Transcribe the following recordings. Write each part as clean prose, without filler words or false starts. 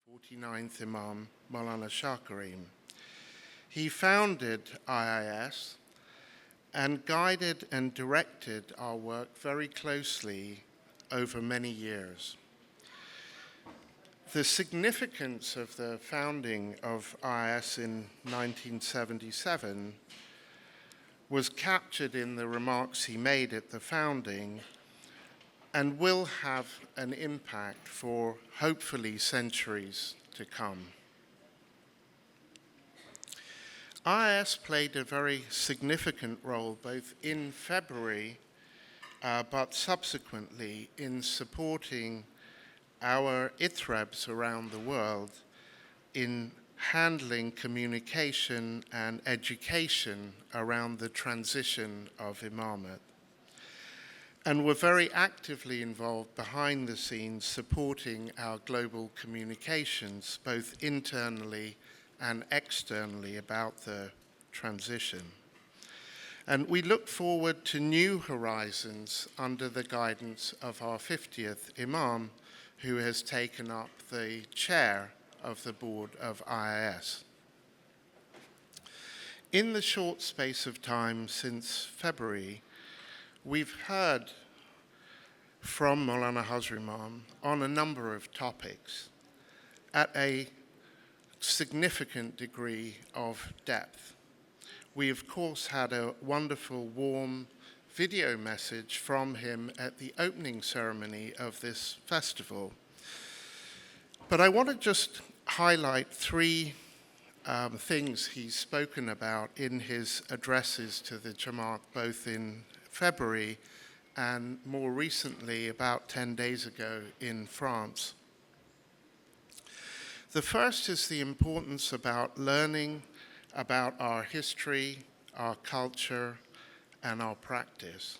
49th Imam, Maulana Shah Karim. He founded IIS and guided and directed our work very closely over many years. The significance of the founding of IIS in 1977 was captured in the remarks he made at the founding and will have an impact for hopefully centuries to come. IIS played a very significant role both in February but subsequently in supporting our ITREBs around the world in handling communication and education around the transition of imamate. And we're very actively involved behind the scenes supporting our global communications, both internally and externally, about the transition. And we look forward to new horizons under the guidance of our 50th Imam, who has taken up the chair of the board of IIS. In the short space of time since February, we've heard from Maulana Hazar Imam on a number of topics at a significant degree of depth. We, of course, had a wonderful, warm video message from him at the opening ceremony of this festival. But I want to just highlight three things he's spoken about in his addresses to the Jamaat, both in February and more recently, about 10 days ago, in France. The first is the importance about learning about our history, our culture, and our practice.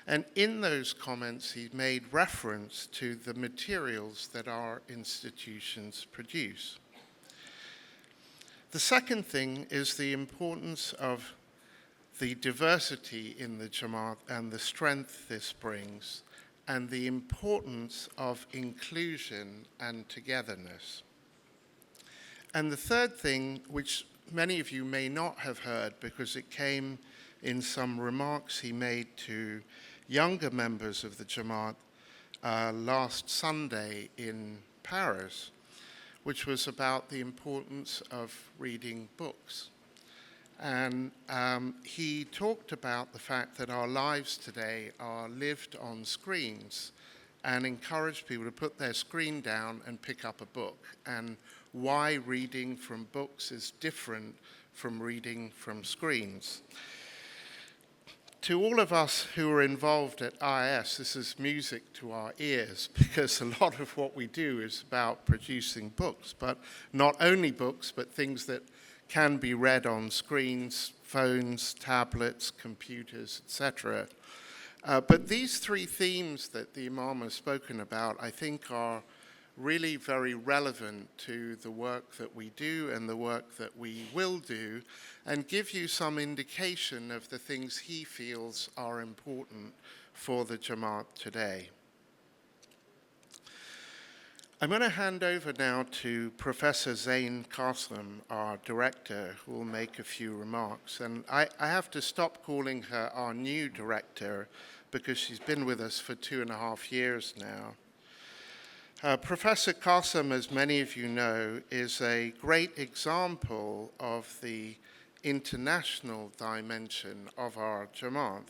And in those comments, he made reference to the materials that our institutions produce. The second thing is the importance of the diversity in the Jamaat and the strength this brings, and the importance of inclusion and togetherness. And the third thing, which many of you may not have heard because it came in some remarks he made to younger members of the Jamaat last Sunday in Paris, which was about the importance of reading books. And he talked about the fact that our lives today are lived on screens, and encouraged people to put their screen down and pick up a book, and why reading from books is different from reading from screens. To all of us who are involved at IIS, this is music to our ears, because a lot of what we do is about producing books, but not only books, but things that can be read on screens, phones, tablets, computers, etc. But these three themes that the Imam has spoken about, I think, are really very relevant to the work that we do and the work that we will do, and give you some indication of the things he feels are important for the Jamaat today. I'm going to hand over now to Professor Zain Qasim, our director, who will make a few remarks. And I have to stop calling her our new director because she's been with us for 2.5 years now. Professor Qasim, as many of you know, is a great example of the international dimension of our Jamaat.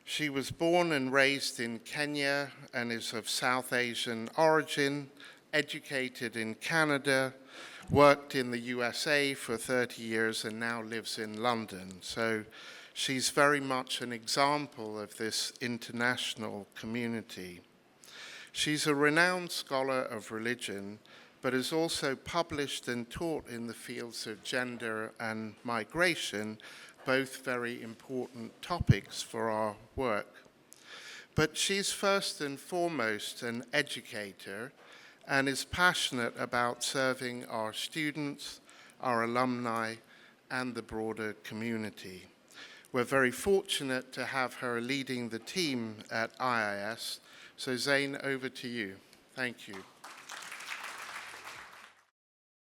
She was born and raised in Kenya and is of South Asian origin, educated in Canada, worked in the USA for 30 years, and now lives in London. So she's very much an example of this international community. She's a renowned scholar of religion, but has also published and taught in the fields of gender and migration, both very important topics for our work. But she's first and foremost an educator and is passionate about serving our students, our alumni, and the broader community. We're very fortunate to have her leading the team at IIS. So Zain, over to you. Thank you.